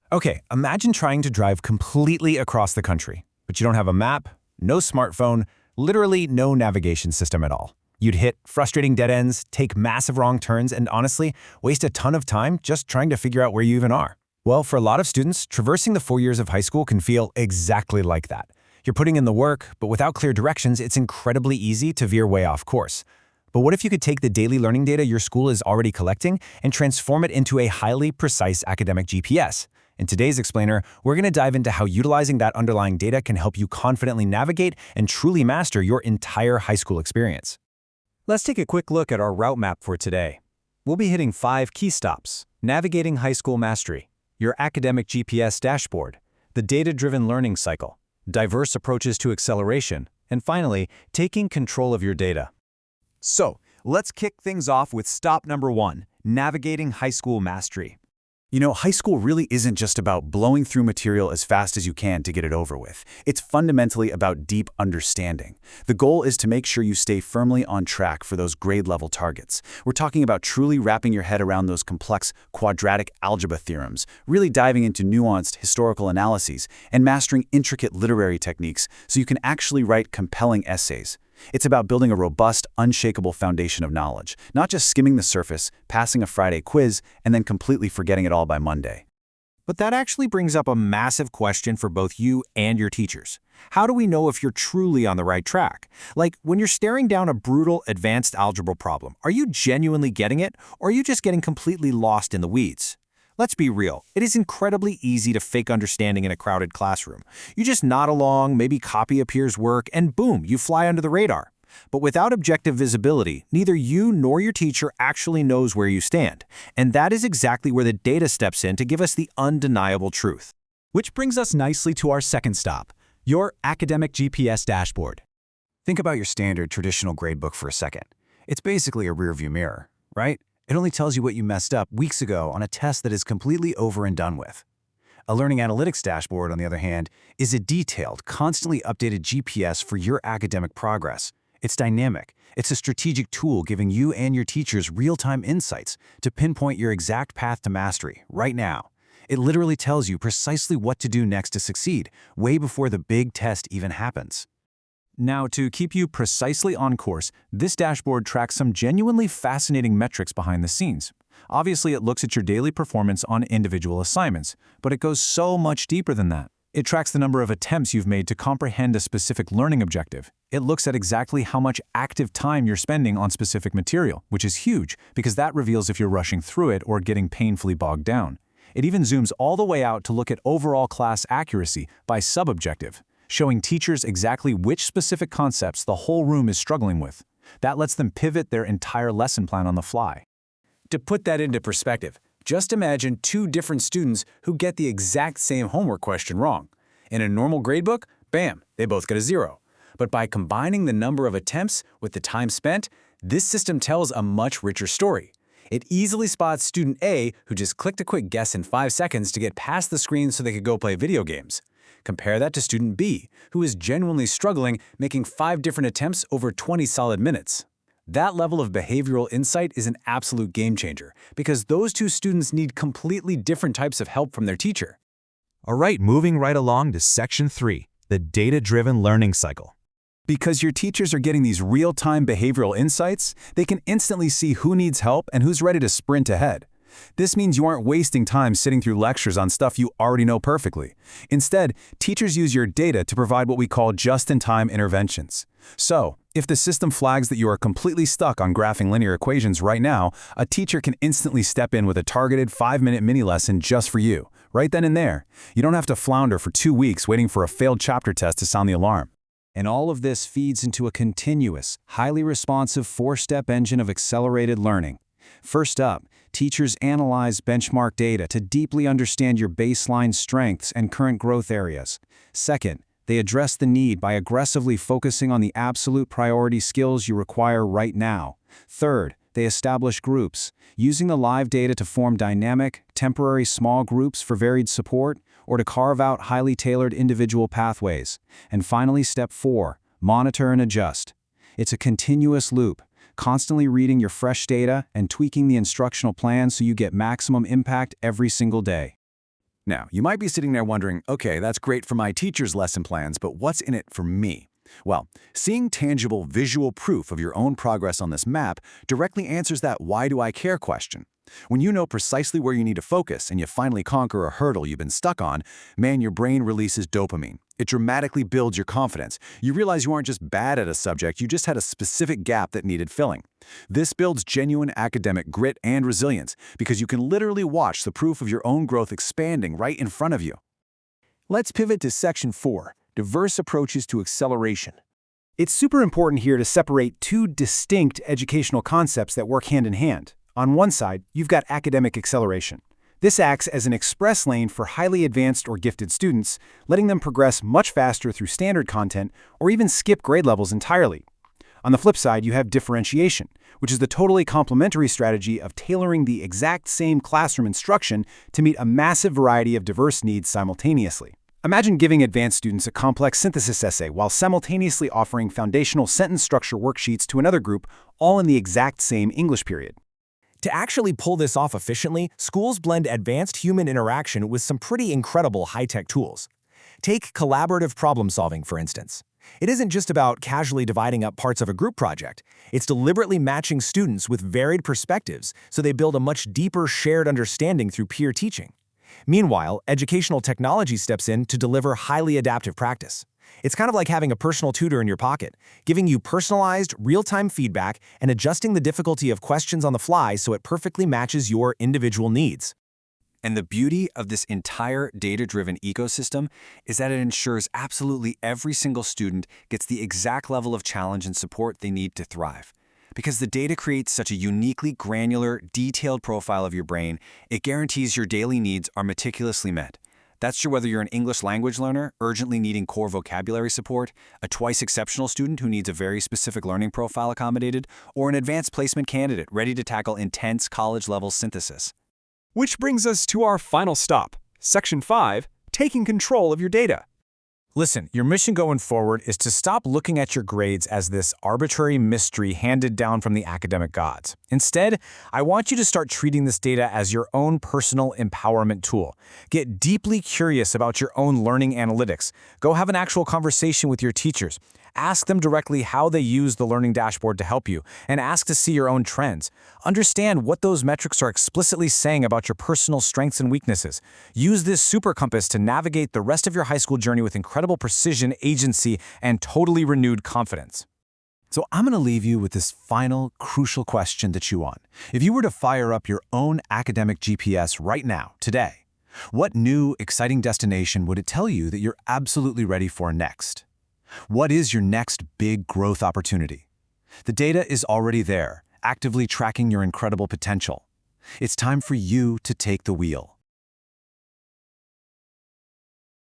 Okay, imagine trying to drive completely across the country, but you don't have a map, no smartphone, literally no navigation system at all. You'd hit frustrating dead ends, take massive wrong turns, and honestly, waste a ton of time just trying to figure out where you even are. Well, for a lot of students, traversing the 4 years of high school can feel exactly like that. You're putting in the work, but without clear directions, it's incredibly easy to veer way off course. But what if you could take the daily learning data your school is already collecting and transform it into a highly precise academic GPS? In today's Explainer, we're going to dive into how utilizing that underlying data can help you confidently navigate and truly master your entire high school experience. Let's take a quick look at our route map for today. We'll be hitting 5 key stops: navigating high school mastery, your academic GPS dashboard, the data-driven learning cycle, diverse approaches to acceleration, and finally, taking control of your data. So, let's kick things off with stop number 1, navigating high school mastery. You know, high school really isn't just about blowing through material as fast as you can to get it over with. It's fundamentally about deep understanding. The goal is to make sure you stay firmly on track for those grade-level targets. We're talking about truly wrapping your head around those complex quadratic algebra theorems, really diving into nuanced historical analyses, and mastering intricate literary techniques so you can actually write compelling essays. It's about building a robust, unshakable foundation of knowledge, not just skimming the surface, passing a Friday quiz, and then completely forgetting it all by Monday. But that actually brings up a massive question for both you and your teachers. How do we know if you're truly on the right track? Like, when you're staring down a brutal advanced algebra problem, are you genuinely getting it, or are you just getting completely lost in the weeds? Let's be real, it is incredibly easy to fake understanding in a crowded classroom. You just nod along, maybe copy a peer's work, and boom, you fly under the radar. But without objective visibility, neither you nor your teacher actually knows where you stand. And that is exactly where the data steps in to give us the undeniable truth. Which brings us nicely to our second stop, your academic GPS dashboard. Think about your standard traditional gradebook for a second. It's basically a rearview mirror, right? It only tells you what you messed up weeks ago on a test that is completely over and done with. A learning analytics dashboard, on the other hand, is a detailed, constantly updated GPS for your academic progress. It's dynamic. It's a strategic tool giving you and your teachers real-time insights to pinpoint your exact path to mastery right now. It literally tells you precisely what to do next to succeed, way before the big test even happens. Now, to keep you precisely on course, this dashboard tracks some genuinely fascinating metrics behind the scenes. Obviously, it looks at your daily performance on individual assignments, but it goes so much deeper than that. It tracks the number of attempts you've made to comprehend a specific learning objective. It looks at exactly how much active time you're spending on specific material, which is huge because that reveals if you're rushing through it or getting painfully bogged down. It even zooms all the way out to look at overall class accuracy by sub-objective, showing teachers exactly which specific concepts the whole room is struggling with. That lets them pivot their entire lesson plan on the fly. To put that into perspective, just imagine 2 different students who get the exact same homework question wrong. In a normal gradebook, bam, they both get a 0. But by combining the number of attempts with the time spent, this system tells a much richer story. It easily spots student A, who just clicked a quick guess in 5 seconds to get past the screen so they could go play video games. Compare that to student B, who is genuinely struggling, making 5 different attempts over 20 solid minutes. That level of behavioral insight is an absolute game changer, because those 2 students need completely different types of help from their teacher. All right, moving right along to section 3, the data-driven learning cycle. Because your teachers are getting these real-time behavioral insights, they can instantly see who needs help and who's ready to sprint ahead. This means you aren't wasting time sitting through lectures on stuff you already know perfectly. Instead, teachers use your data to provide what we call just-in-time interventions. So, if the system flags that you are completely stuck on graphing linear equations right now, a teacher can instantly step in with a targeted 5-minute mini-lesson just for you, right then and there. You don't have to flounder for 2 weeks waiting for a failed chapter test to sound the alarm. And all of this feeds into a continuous, highly responsive 4-step engine of accelerated learning. First up, teachers analyze benchmark data to deeply understand your baseline strengths and current growth areas. Second, they address the need by aggressively focusing on the absolute priority skills you require right now. Third, they establish groups, using the live data to form dynamic, temporary small groups for varied support, or to carve out highly tailored individual pathways. And finally, step 4, monitor and adjust. It's a continuous loop, constantly reading your fresh data and tweaking the instructional plan so you get maximum impact every single day. Now, you might be sitting there wondering, okay, that's great for my teacher's lesson plans, but what's in it for me? Well, seeing tangible visual proof of your own progress on this map directly answers that why do I care question. When you know precisely where you need to focus and you finally conquer a hurdle you've been stuck on, man, your brain releases dopamine. It dramatically builds your confidence. You realize you aren't just bad at a subject, you just had a specific gap that needed filling. This builds genuine academic grit and resilience because you can literally watch the proof of your own growth expanding right in front of you. Let's pivot to Section 4, Diverse Approaches to Acceleration. It's super important here to separate two distinct educational concepts that work hand in hand. On one side, you've got academic acceleration. This acts as an express lane for highly advanced or gifted students, letting them progress much faster through standard content or even skip grade levels entirely. On the flip side, you have differentiation, which is the totally complementary strategy of tailoring the exact same classroom instruction to meet a massive variety of diverse needs simultaneously. Imagine giving advanced students a complex synthesis essay while simultaneously offering foundational sentence structure worksheets to another group, all in the exact same English period. To actually pull this off efficiently, schools blend advanced human interaction with some pretty incredible high-tech tools. Take collaborative problem-solving, for instance. It isn't just about casually dividing up parts of a group project. It's deliberately matching students with varied perspectives so they build a much deeper shared understanding through peer teaching. Meanwhile, educational technology steps in to deliver highly adaptive practice. It's kind of like having a personal tutor in your pocket, giving you personalized, real-time feedback and adjusting the difficulty of questions on the fly so it perfectly matches your individual needs. And the beauty of this entire data-driven ecosystem is that it ensures absolutely every single student gets the exact level of challenge and support they need to thrive. Because the data creates such a uniquely granular, detailed profile of your brain, it guarantees your daily needs are meticulously met. That's true whether you're an English language learner urgently needing core vocabulary support, a twice exceptional student who needs a very specific learning profile accommodated, or an advanced placement candidate ready to tackle intense college-level synthesis. Which brings us to our final stop, Section 5, Taking Control of Your Data. Listen, your mission going forward is to stop looking at your grades as this arbitrary mystery handed down from the academic gods. Instead, I want you to start treating this data as your own personal empowerment tool. Get deeply curious about your own learning analytics. Go have an actual conversation with your teachers. Ask them directly how they use the learning dashboard to help you, and ask to see your own trends. Understand what those metrics are explicitly saying about your personal strengths and weaknesses. Use this super compass to navigate the rest of your high school journey with incredible precision, agency, and totally renewed confidence. So I'm going to leave you with this final, crucial question to chew on. If you were to fire up your own academic GPS right now, today, what new, exciting destination would it tell you that you're absolutely ready for next? What is your next big growth opportunity? The data is already there, actively tracking your incredible potential. It's time for you to take the wheel.